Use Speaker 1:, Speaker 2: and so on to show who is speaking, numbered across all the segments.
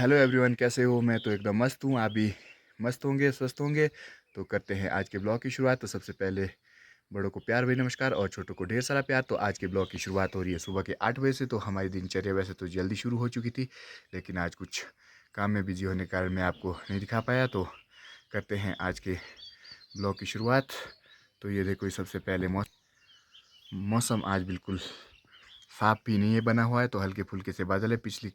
Speaker 1: Hello everyone, कैसे हो? मैं तो एकदम मस्त हूँ। आप भी मस्त होंगे, स्वस्थ होंगे। तो करते हैं आज के ब्लॉग की शुरुआत। तो सबसे पहले बड़ों को प्यार भरी नमस्कार और छोटों को ढेर सारा प्यार। तो आज के ब्लॉग की शुरुआत हो रही है सुबह के 8 बजे से। तो हमारी दिनचर्या वैसे तो जल्दी शुरू हो चुकी थी, लेकिन आज कुछ काम में बिजी होने के कारण मैं आपको नहीं दिखा पाया। तो करते हैं आज के ब्लॉग की शुरुआत। तो ये देखो, सबसे पहले मौसम आज बिल्कुल साफ भी नहीं है बना हुआ है, तो हल्के फुल्के से बादल है।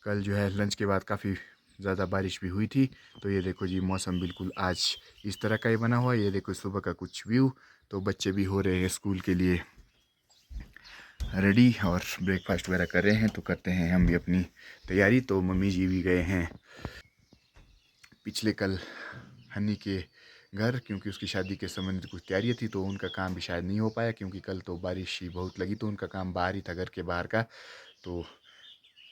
Speaker 1: कल जो है लंच के बाद काफ़ी ज़्यादा बारिश भी हुई थी। तो ये देखो जी, मौसम बिल्कुल आज इस तरह का ही बना हुआ है। ये देखो सुबह का कुछ व्यू। तो बच्चे भी हो रहे हैं स्कूल के लिए रेडी और ब्रेकफास्ट वगैरह कर रहे हैं। तो करते हैं हम भी अपनी तैयारी। तो मम्मी जी भी गए हैं पिछले कल हनी के घर, क्योंकि उसकी शादी के संबंधित कुछ तैयारी थी। तो उनका काम भी शायद नहीं हो पाया, क्योंकि कल तो बारिश ही बहुत लगी। तो उनका काम बाहर ही था, घर के बाहर का। तो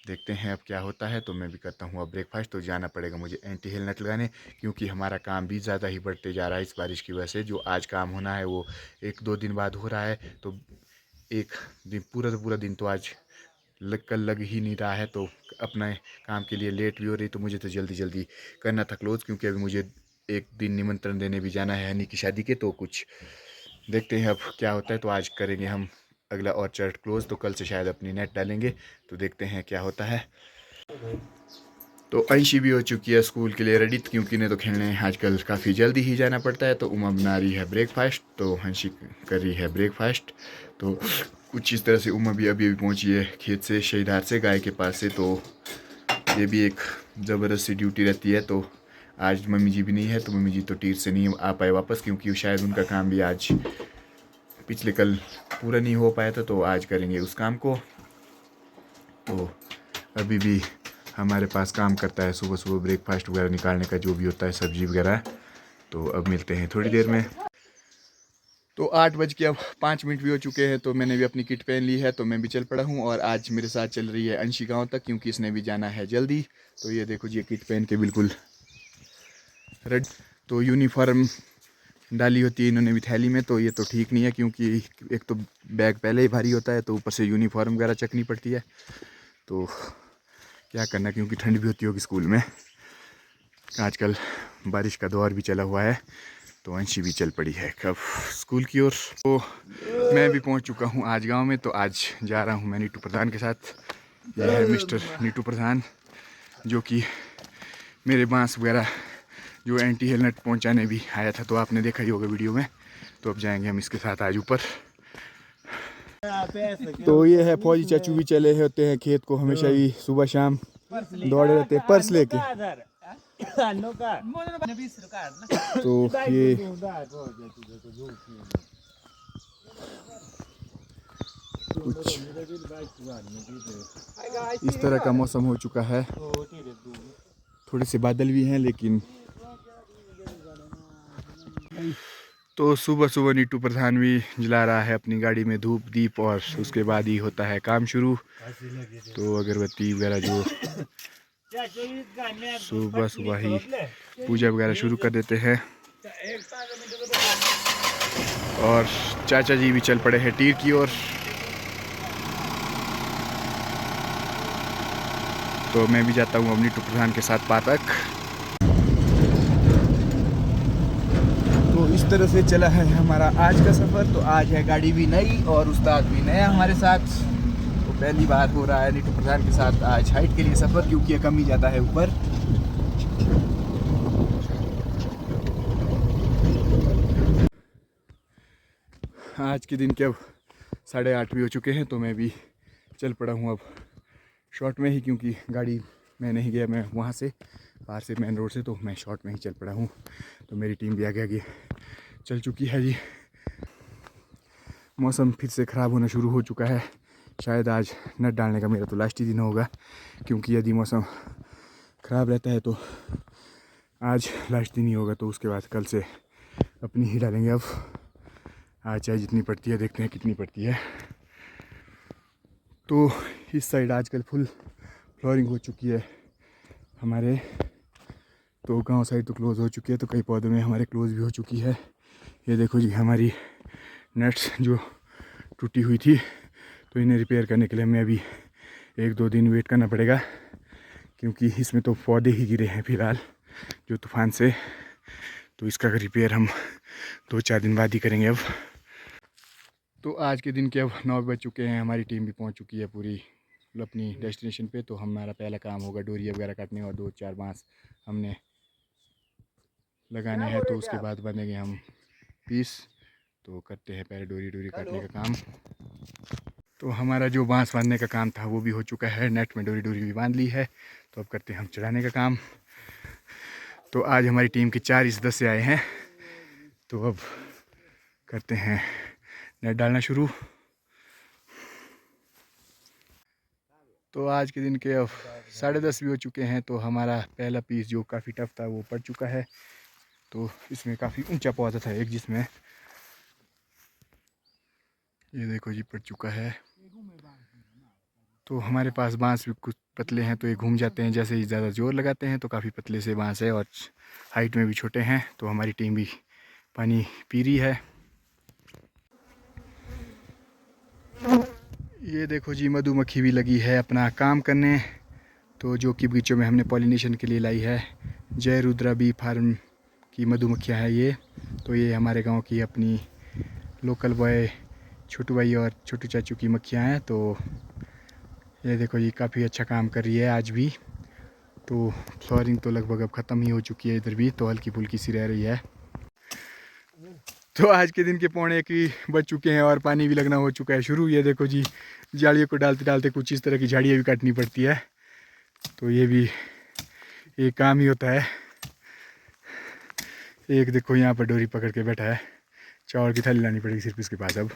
Speaker 1: देखते हैं अब क्या होता है। तो मैं भी करता हूँ अब ब्रेकफास्ट। तो जाना पड़ेगा मुझे एंटी हेल नेट लगाने, क्योंकि हमारा काम भी ज़्यादा ही बढ़ते जा रहा है इस बारिश की वजह से। जो आज काम होना है वो 1-2 दिन बाद हो रहा है। तो एक दिन पूरा दिन तो आज कल लग ही नहीं रहा है। तो अपने काम के लिए लेट भी हो रही। तो मुझे तो जल्दी जल्दी करना था क्लोज़, क्योंकि अभी मुझे एक दिन निमंत्रण देने भी जाना है हनी की शादी के। तो कुछ देखते हैं अब क्या होता है। तो आज करेंगे हम अगला और चर्ट क्लोज़। तो कल से शायद अपनी नेट डालेंगे। तो देखते हैं क्या होता है। तो अंशी भी हो चुकी है स्कूल के लिए रेडी, क्योंकि इन्हें तो खेलने आजकल काफ़ी जल्दी ही जाना पड़ता है। तो उमा बना रही है ब्रेकफास्ट, तो अंशी कर रही है ब्रेकफास्ट। तो कुछ इस तरह से उमा भी अभी पहुंची है खेत से, शहीदार से, गाय के पास से। तो ये भी एक ज़बरदस्त सी ड्यूटी रहती है। तो आज मम्मी जी भी नहीं है, तो मम्मी जी तो टीर से नहीं आ पाए वापस, क्योंकि शायद उनका काम भी आज पिछले कल पूरा नहीं हो पाया था। तो आज करेंगे उस काम को। तो अभी भी हमारे पास काम करता है सुबह सुबह ब्रेकफास्ट वगैरह निकालने का, जो भी होता है सब्जी वगैरह। तो अब मिलते हैं थोड़ी देर में। तो 8 बज के अब 5 मिनट भी हो चुके हैं। तो मैंने भी अपनी किट पहन ली है। तो मैं भी चल पड़ा हूँ, और आज मेरे साथ चल रही है अंशी गाँव तक, क्योंकि इसने भी जाना है जल्दी। तो ये देखो जी, किट पहन के बिल्कुल रेड। तो यूनिफॉर्म डाली होती है इन्होंने भी थैली में। तो ये तो ठीक नहीं है, क्योंकि एक तो बैग पहले ही भारी होता है, तो ऊपर से यूनिफॉर्म वगैरह चकनी पड़ती है। तो क्या करना, क्योंकि ठंड भी होती होगी स्कूल में। आजकल बारिश का दौर भी चला हुआ है। तो अंशी भी चल पड़ी है कब स्कूल की ओर। तो मैं भी पहुंच चुका हूं आज गांव में। तो आज जा रहा हूं मैं नीटू प्रधान के साथ। यह है मिस्टर नीटू प्रधान, जो कि मेरे बांस वगैरह जो एंटी हेलनेट पहुंचाने भी आया था। तो आपने देखा ही होगा वीडियो में। तो अब जाएंगे हम इसके साथ आज ऊपर। तो ये है फौजी चाचू भी चले होते हैं खेत को हमेशा ही, सुबह शाम दौड़े रहते हैं पर्स लेके। तो ये कुछ इस तरह का मौसम हो चुका है। थोड़े से बादल भी हैं, लेकिन तो सुबह सुबह नीटू प्रधान भी जला रहा है अपनी गाड़ी में धूप दीप, और उसके बाद ही होता है काम शुरू। तो अगरबत्ती वगैरह जो सुबह सुबह ही पूजा वगैरह शुरू कर देते हैं। और चाचा जी भी चल पड़े हैं टीर की ओर। तो मैं भी जाता हूँ अब नीटू प्रधान के साथ पातक। तो इस तरह से चला है हमारा आज का सफ़र। तो आज है गाड़ी भी नई और उस्ताद भी नया हमारे साथ। तो पहली बार हो रहा है नीटू प्रधान के साथ आज हाइट के लिए सफ़र, क्योंकि ये कम ही जाता है ऊपर। आज के दिन के अब 8:30 भी हो चुके हैं। तो मैं भी चल पड़ा हूँ अब शॉर्ट में ही, क्योंकि गाड़ी मैं नहीं गया, मैं वहाँ से बाहर से मेन रोड से, तो मैं शॉर्ट में ही चल पड़ा हूँ। तो मेरी टीम भी आगे आगे चल चुकी है जी। मौसम फिर से ख़राब होना शुरू हो चुका है। शायद आज नट डालने का मेरा तो लास्ट ही दिन होगा, क्योंकि यदि मौसम ख़राब रहता है तो आज लास्ट दिन ही होगा। तो उसके बाद कल से अपनी ही डालेंगे। अब आज चाहे जितनी पड़ती है, देखते हैं कितनी पड़ती है। तो इस साइड आजकल फुल फ्लोरिंग हो चुकी है हमारे। तो गांव साइड तो क्लोज़ हो चुकी है, तो कई पौधों में हमारे क्लोज़ भी हो चुकी है। ये देखो जी, हमारी नट्स जो टूटी हुई थी, तो इन्हें रिपेयर करने के लिए हमें अभी 1-2 दिन वेट करना पड़ेगा, क्योंकि इसमें तो पौधे ही गिरे हैं फ़िलहाल जो तूफ़ान से। तो इसका रिपेयर हम 2-4 दिन बाद ही करेंगे अब। तो आज के दिन के अब 9 बज चुके हैं, हमारी टीम भी पहुंच चुकी है पूरी अपनी डेस्टिनेशन पे। तो हमारा पहला काम होगा डोरिया वगैरह काटने और 2-4 बांस हमने लगाने हैं, तो उसके बाद बनेंगे हम पीस। तो करते हैं पहले डोरी काटने का काम। तो हमारा जो बांस बांधने का काम था वो भी हो चुका है, नेट में डोरी भी बांध ली है। तो अब करते हैं हम चढ़ाने का काम। तो आज हमारी टीम के 4 इस 10 से आए हैं। तो अब करते हैं नेट डालना शुरू। तो आज के दिन के अब 10:30 भी हो चुके हैं। तो हमारा पहला पीस जो काफ़ी टफ था वो पड़ चुका है। तो इसमें काफ़ी ऊंचा पौधा था एक, जिसमें ये देखो जी पड़ चुका है। तो हमारे पास बांस भी कुछ पतले हैं तो ये घूम जाते हैं, जैसे ही ज़्यादा ज़ोर लगाते हैं। तो काफ़ी पतले से बांस है और हाइट में भी छोटे हैं। तो हमारी टीम भी पानी पी रही है। ये देखो जी मधुमक्खी भी लगी है अपना काम करने। तो जो कि बगीचों में हमने पॉलिनेशन के लिए लाई है, जय रुद्रा बी फार्म की मधुमक्खियाँ हैं ये। तो ये हमारे गांव की अपनी लोकल बॉय छोटू भाई और छोटू चाचू की मक्खियाँ हैं। तो ये देखो जी काफ़ी अच्छा काम कर रही है आज भी। तो फ्लोरिंग तो लगभग अब ख़त्म ही हो चुकी है, इधर भी तो हल्की फुल्की सी रह रही है। तो आज के दिन के 1:45 बज चुके हैं और पानी भी लगना हो चुका है शुरू। ये देखो जी झाड़ियों को डालते डालते कुछ इस तरह की झाड़ियाँ भी काटनी पड़ती है। तो ये भी एक काम ही होता है। एक देखो यहाँ पर डोरी पकड़ के बैठा है, चावल की थाली लानी पड़ेगी सिर्फ इसके पास अब।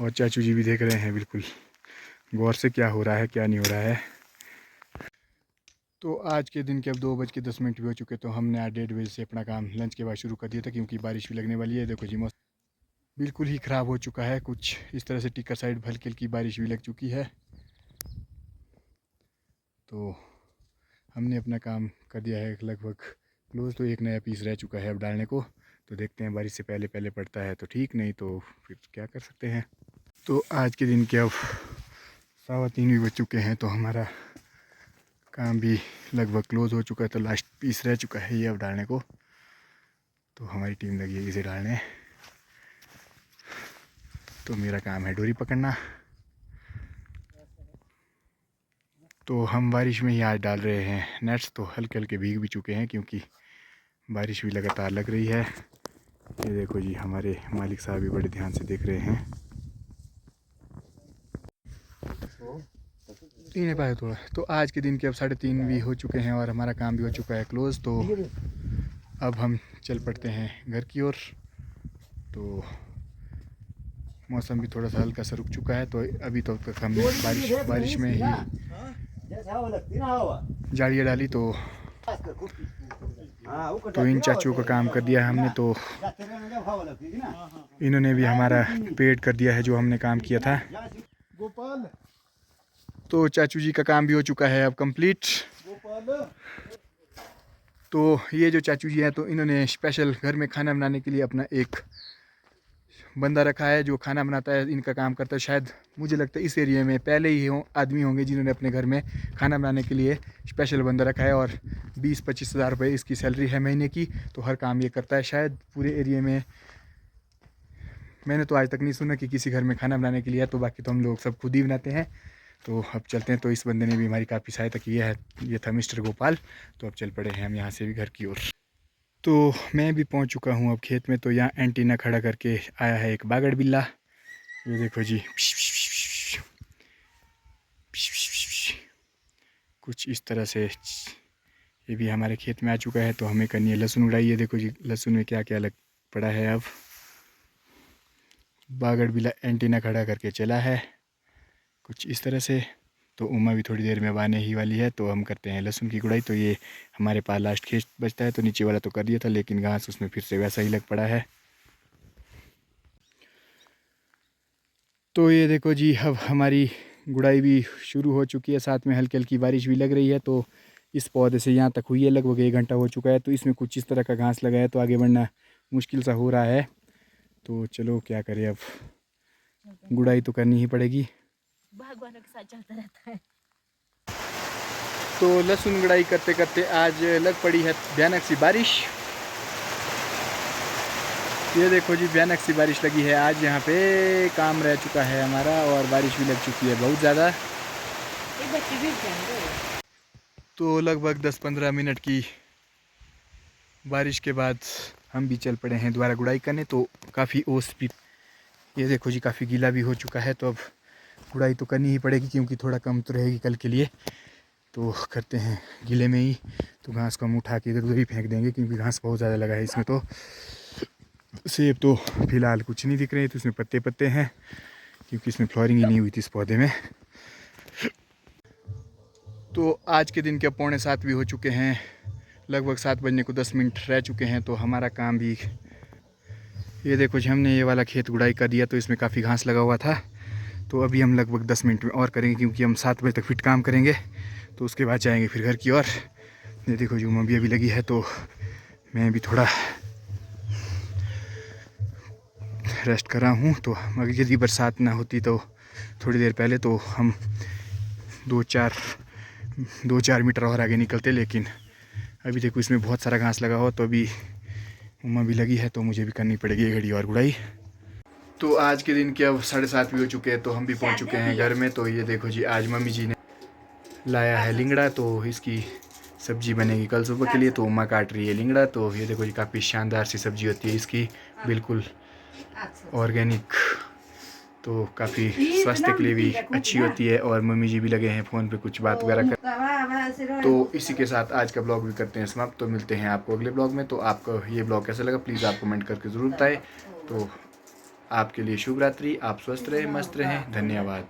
Speaker 1: और चाचू जी भी देख रहे हैं बिल्कुल गौर से क्या हो रहा है क्या नहीं हो रहा है। तो आज के दिन के अब 2:10 भी हो चुके। तो हमने आज 1:30 बजे से अपना काम लंच के बाद शुरू कर दिया था, क्योंकि बारिश भी लगने वाली है। देखो जी मौसम बिल्कुल ही ख़राब हो चुका है, कुछ इस तरह से टिक्कर साइड हल्की हल्की बारिश भी लग चुकी है। तो हमने अपना काम कर दिया है लगभग क्लोज। तो एक नया पीस रह चुका है अब डालने को। तो देखते हैं बारिश से पहले पहले पड़ता है तो ठीक, नहीं तो फिर क्या कर सकते हैं। तो आज के दिन के अब 3:15 भी बज चुके हैं। तो हमारा काम भी लगभग क्लोज हो चुका है। तो लास्ट पीस रह चुका है ये अब डालने को। तो हमारी टीम लगी है इसे डालने। तो मेरा काम है डोरी पकड़ना। तो हम बारिश में ही आज डाल रहे हैं नेट्स। तो हल्के हल्के भीग भी चुके हैं क्योंकि बारिश भी लगातार लग रही है। ये देखो जी हमारे मालिक साहब भी बड़े ध्यान से देख रहे हैं। तीन है पाए थोड़ा। तो आज के दिन के अब 3:30 भी हो चुके हैं और हमारा काम भी हो चुका है क्लोज। तो अब हम चल पड़ते हैं घर की ओर। तो मौसम भी थोड़ा सा हल्का सा रुक चुका है। तो अभी तो तक हमने बारिश में ही जालियाँ डाली। तो इन चाचुओं का काम कर दिया हमने। तो इन्होंने भी हमारा पेड कर दिया है जो हमने काम किया था। तो चाचू जी का काम भी हो चुका है अब कंप्लीट। तो ये जो चाचू जी हैं तो इन्होंने स्पेशल घर में खाना बनाने के लिए अपना एक बंदा रखा है जो खाना बनाता है, इनका काम करता है। शायद मुझे लगता है इस एरिया में पहले ही आदमी होंगे जिन्होंने अपने घर में खाना बनाने के लिए स्पेशल बंदा रखा है। और 20-25 हज़ार रुपये इसकी सैलरी है महीने की। तो हर काम ये करता है। शायद पूरे एरिया में मैंने तो आज तक नहीं सुना कि किसी घर में खाना बनाने के लिए है। तो बाकी तो हम लोग सब खुद ही बनाते हैं। तो अब चलते हैं। तो इस बंदे ने भी हमारी काफ़ी सहायता की है। ये था मिस्टर गोपाल। तो अब चल पड़े हैं हम यहाँ से भी घर की ओर। तो मैं भी पहुँच चुका हूँ अब खेत में। तो यहाँ एंटीना खड़ा करके आया है एक बागड़ बिल्ला। ये देखो जी कुछ इस तरह से ये भी हमारे खेत में आ चुका है। तो हमें करनी है लहसुन उड़ाई। ये देखो जी लहसुन में क्या क्या लग पड़ा है। अब बागड़ बिल्ला एंटीना खड़ा करके चला है कुछ इस तरह से। तो उमा भी थोड़ी देर में अब आने ही वाली है। तो हम करते हैं लहसुन की गुड़ाई। तो ये हमारे पास लास्ट खेत बचता है। तो नीचे वाला तो कर दिया था, लेकिन घास उसमें फिर से वैसा ही लग पड़ा है। तो ये देखो जी अब हमारी गुड़ाई भी शुरू हो चुकी है, साथ में हल्की हल्की बारिश भी लग रही है। तो इस पौधे से यहाँ तक हुई है लगभग 1 घंटा हो चुका है। तो इसमें कुछ इस तरह का घास लगा है। तो आगे बढ़ना मुश्किल सा हो रहा है। तो चलो क्या करें, अब गुड़ाई तो करनी ही पड़ेगी।
Speaker 2: बागवानों के साथ चलता रहता है।
Speaker 1: तो लहसुन गुड़ाई करते करते आज लग पड़ी है भयानक सी बारिश। ये देखो जी, भयानक सी बारिश लगी है आज यहाँ पे। काम रह चुका है हमारा और बारिश भी लग चुकी है बहुत ज़्यादा। तो लगभग 10-15 मिनट की बारिश के बाद हम भी चल पड़े हैं दोबारा गुड़ाई करने। तो काफ़ी ओस भी, ये देखो जी, काफ़ी गीला भी हो चुका है। तो अब गुड़ाई तो करनी ही पड़ेगी क्योंकि थोड़ा कम तो रहेगी कल के लिए। तो करते हैं गीले में ही। तो घास को हम उठा के इधर उधर ही फेंक देंगे क्योंकि घास बहुत ज़्यादा लगा है इसमें। तो सेब तो फिलहाल कुछ नहीं दिख रहे, तो इसमें पत्ते पत्ते हैं क्योंकि इसमें फ्लोरिंग ही नहीं हुई थी इस पौधे में। तो आज के दिन के 6:45 भी हो चुके हैं, लगभग 7 बजने को 10 मिनट रह चुके हैं। तो हमारा काम भी, ये देखो जी, हमने ये वाला खेत गुड़ाई कर दिया। तो इसमें काफ़ी घास लगा हुआ था। तो अभी हम लगभग 10 मिनट में और करेंगे क्योंकि हम 7 बजे तक फिट काम करेंगे। तो उसके बाद जाएंगे फिर घर की ओर। ये देखो जी, उमा भी अभी लगी है। तो मैं भी थोड़ा रेस्ट कर रहा हूँ। तो अगर यदि बरसात ना होती तो थोड़ी देर पहले तो हम 2-4 मीटर और आगे निकलते, लेकिन अभी देखो इसमें बहुत सारा घास लगा हुआ। तो अभी उमा भी लगी है तो मुझे भी करनी पड़ेगी ये घड़ी और गुड़ाई। तो आज के दिन के अब 7:30 भी हो चुके हैं। तो हम भी पहुँच चुके हैं घर में। तो ये देखो जी, आज मम्मी जी ने लाया है लिंगड़ा। तो इसकी सब्जी बनेगी कल सुबह के लिए। तो उमा काट रही है लिंगड़ा। तो ये देखो जी, काफ़ी शानदार सी सब्जी होती है इसकी, बिल्कुल ऑर्गेनिक। तो काफ़ी स्वास्थ्य के लिए भी अच्छी होती है। और मम्मी जी भी लगे हैं फ़ोन पे कुछ बात वगैरह कर। तो इसी के साथ आज का ब्लॉग भी करते हैं समाप्त। तो मिलते हैं आपको अगले ब्लॉग में। तो आपको ये ब्लॉग कैसा लगा प्लीज़ आप कमेंट करके ज़रूर बताएं। तो आपके लिए शुभ रात्रि, आप स्वस्थ रहें, मस्त रहें, धन्यवाद।